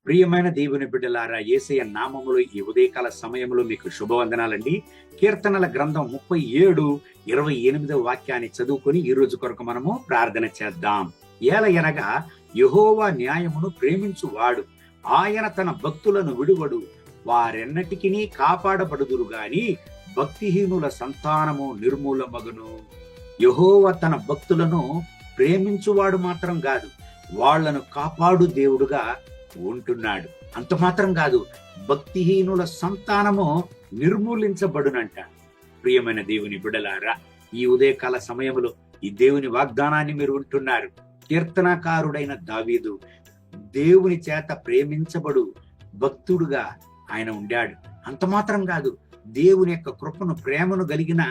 ప్రియమైన దేవుని బిడ్డలారా, యేసయ్య నామములో ఈ ఉదయకాల సమయంలో మీకు శుభవందనాలండి. కీర్తనల గ్రంథం 37:28 వాక్యాన్ని చదువుకొని ఈ రోజు కొరకు మనము ప్రార్థన చేద్దాం. ఏలయనగా యెహోవా న్యాయమును ప్రేమించువాడు, ఆయన తన భక్తులను విడువడు. వారెన్నటికినీ కాపాడబడుదురు గాని భక్తిహీనుల సంతానము నిర్మూలమగును. యెహోవా తన భక్తులను ప్రేమించువాడు మాత్రం కాదు, వాళ్లను కాపాడు దేవుడుగా ఉంటున్నాడు. అంత మాత్రం కాదు, భక్తిహీనుల సంతానము నిర్మూలించబడునంట. ప్రియమైన దేవుని బిడ్డలారా, ఈ ఉదయకాల సమయంలో ఈ దేవుని వాగ్దానాన్ని మీరు ఉంటున్నారు. కీర్తనకారుడైన దావీదు దేవుని చేత ప్రేమించబడు భక్తుడుగా ఆయన ఉండాడు. అంత మాత్రం కాదు, దేవుని యొక్క కృపను ప్రేమను కలిగిన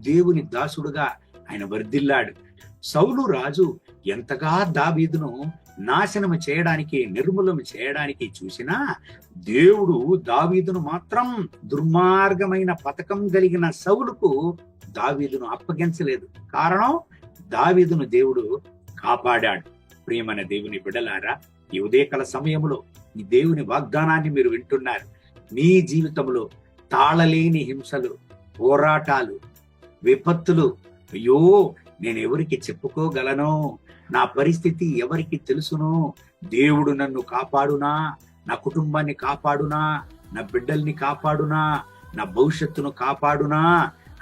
దేవుని దాసుడుగా ఆయన వర్ధిల్లాడు. సౌలు రాజు ఎంతగా దావీదును నాశనము చేయడానికి, నిర్మూలన చేయడానికి చూసినా దేవుడు దావీదును మాత్రం దుర్మార్గమైన పథకం కలిగిన సౌలుకు దావీదును అప్పగించలేదు. కారణం, దావీదును దేవుడు కాపాడాడు. ప్రియమైన దేవుని బిడ్డలారా, ఈ ఉదయకాల సమయంలో ఈ దేవుని వాగ్దానాన్ని మీరు వింటున్నారు. మీ జీవితంలో తాళలేని హింసలు, పోరాటాలు, విపత్తులు, అయ్యో నేను ఎవరికి చెప్పుకోగలను, నా పరిస్థితి ఎవరికి తెలుసును, దేవుడు నన్ను కాపాడునా, నా కుటుంబాన్ని కాపాడునా, నా బిడ్డల్ని కాపాడునా, నా భవిష్యత్తును కాపాడునా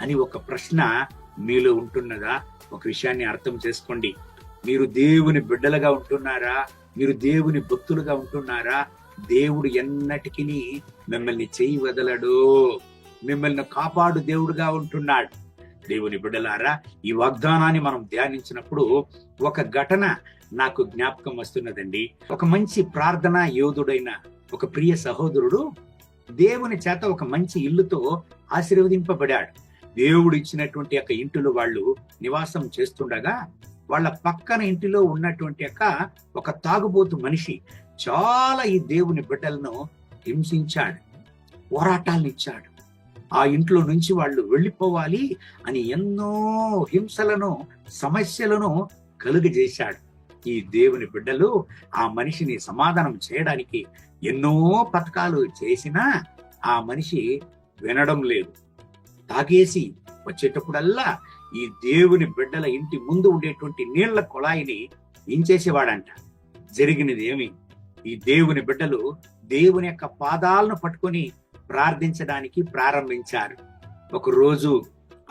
అని ఒక ప్రశ్న మీలో ఉంటున్నదా? ఒక విషయాన్ని అర్థం చేసుకోండి. మీరు దేవుని బిడ్డలుగా ఉంటున్నారా? మీరు దేవుని భక్తులుగా ఉంటున్నారా? దేవుడు ఎన్నటికీ మిమ్మల్ని చేయి వదలడు. మిమ్మల్ని కాపాడు దేవుడుగా ఉంటున్నాడు. దేవుని బిడ్డలారా, ఈ వాగ్దానాన్ని మనం ధ్యానించినప్పుడు ఒక ఘటన నాకు జ్ఞాపకం వస్తున్నదండి. ఒక మంచి ప్రార్థనా యోధుడైన ఒక ప్రియ సహోదరుడు దేవుని చేత ఒక మంచి ఇల్లుతో ఆశీర్వదింపబడాడు. దేవుడు ఇచ్చినటువంటి యొక్క ఇంటిలో వాళ్ళు నివాసం చేస్తుండగా వాళ్ళ పక్కన ఇంటిలో ఉన్నటువంటి ఒక తాగుబోతు మనిషి చాలా ఈ దేవుని బిడ్డలను హింసించాడు, పోరాటాలను ఇచ్చాడు. ఆ ఇంట్లో నుంచి వాళ్ళు వెళ్ళిపోవాలి అని ఎన్నో హింసలను, సమస్యలను కలుగజేశాడు. ఈ దేవుని బిడ్డలు ఆ మనిషిని సమాధానం చేయడానికి ఎన్నో పథకాలు చేసినా ఆ మనిషి వినడం లేదు. తాగేసి వచ్చేటప్పుడల్లా ఈ దేవుని బిడ్డల ఇంటి ముందు ఉండేటువంటి నీళ్ల కుళాయిని ఇంచేసేవాడంట. జరిగినది ఏమి? ఈ దేవుని బిడ్డలు దేవుని యొక్క పాదాలను పట్టుకొని ప్రార్థించడానికి ప్రారంభించారు. ఒక రోజు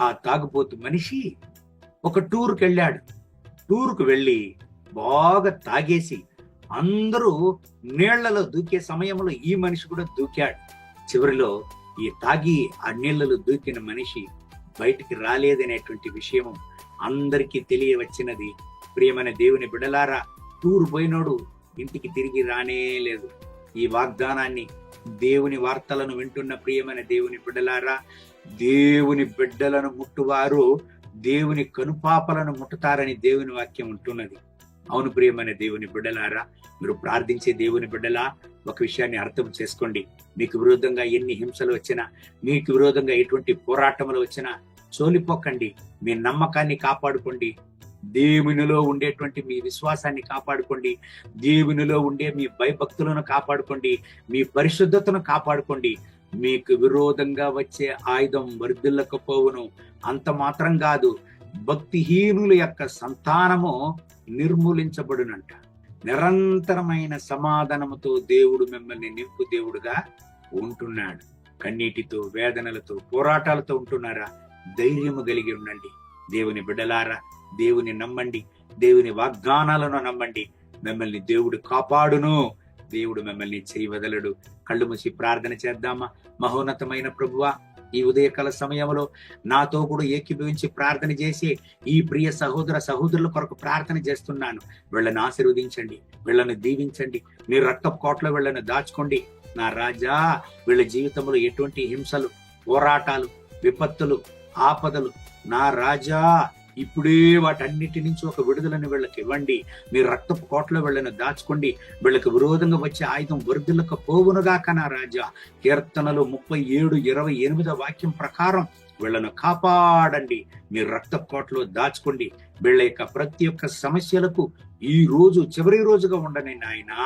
ఆ తాగుబోతు మనిషి ఒక టూర్కి వెళ్ళాడు. టూర్కు వెళ్ళి బాగా తాగేసి అందరూ నీళ్లలో దూకే సమయంలో ఈ మనిషి కూడా దూకాడు. చివరిలో ఈ తాగి ఆ నీళ్లలో దూకిన మనిషి బయటికి రాలేదనేటువంటి విషయం అందరికీ తెలియవచ్చినది. ప్రియమైన దేవుని బిడ్డలారా, టూర్ పోయినోడు ఇంటికి తిరిగి రానే లేదు. ఈ వాగ్దానాన్ని, దేవుని వార్తలను వింటున్న ప్రియమైన దేవుని బిడ్డలారా, దేవుని బిడ్డలను ముట్టువారు దేవుని కనుపాపలను ముట్టుతారని దేవుని వాక్యం ఉంటున్నది. అవును ప్రియమైన దేవుని బిడ్డలారా, మీరు ప్రార్థించే దేవుని బిడ్డలా, ఒక విషయాన్ని అర్థం చేసుకోండి. మీకు విరోధంగా ఎన్ని హింసలు వచ్చినా, మీకు విరోధంగా ఎటువంటి పోరాటములు వచ్చినా చోలిపోకండి. మీ నమ్మకాన్ని కాపాడుకోండి. దేవునిలో ఉండేటువంటి మీ విశ్వాసాన్ని కాపాడుకోండి. దేవునిలో ఉండే మీ భయభక్తులను కాపాడుకోండి. మీ పరిశుద్ధతను కాపాడుకోండి. మీకు విరోధంగా వచ్చే ఆయుధం వర్ధిల్లకపోవును. అంత మాత్రం కాదు, భక్తిహీనుల యొక్క సంతానము నిర్మూలించబడునంట. నిరంతరమైన సమాధానముతో దేవుడు మిమ్మల్ని నింపు దేవుడుగా ఉంటున్నాడు. కన్నీటితో, వేదనలతో, పోరాటాలతో ఉంటున్నారా? ధైర్యము కలిగి ఉండండి. దేవుని బిడ్డలారా, దేవుని నమ్మండి. దేవుని వాగ్దానాలను నమ్మండి. మిమ్మల్ని దేవుడు కాపాడును. దేవుడు మిమ్మల్ని చేయి వదలడు. కళ్ళు మూసి ప్రార్థన చేద్దామా? మహోన్నతమైన ప్రభువా, ఈ ఉదయకాల సమయంలో నాతో కూడా ఏకీభవించి ప్రార్థన చేసి ఈ ప్రియ సహోదర సహోదరుల కొరకు ప్రార్థన చేస్తున్నాను. వీళ్ళని ఆశీర్వదించండి, వీళ్ళని దీవించండి. మీ రక్తపు కోటలో వీళ్ళని దాచుకోండి. నా రాజా, వీళ్ళ జీవితంలో ఎటువంటి హింసలు, పోరాటాలు, విపత్తులు, ఆపదలు, నా రాజా, ఇప్పుడే వాటన్నిటి నుంచి ఒక విడుదలను వీళ్ళకి ఇవ్వండి. మీరు రక్తపు కోటలో వీళ్ళని దాచుకోండి. వీళ్ళకి విరోధంగా వచ్చే ఆయుధం వర్ధిల్లక పోవునుగాక నా రాజా. కీర్తనలు 37:28 వాక్యం ప్రకారం వీళ్ళను కాపాడండి, మీ రక్త కోటలో దాచుకోండి. వీళ్ళ యొక్క ప్రతి ఒక్క సమస్యలకు ఈ రోజు చివరి రోజుగా ఉండని నాయనా,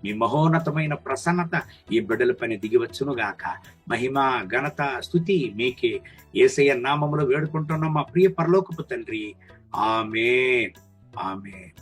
మీ మహోన్నతమైన ప్రసన్నత ఈ బిడ్డల పైన దిగివచ్చును గాక. మహిమ, ఘనత, స్తుతి మీకే. యేసయ్య నామములో వేడుకుంటున్నాం మా ప్రియ పరలోకపు తండ్రి. ఆమేన్, ఆమేన్.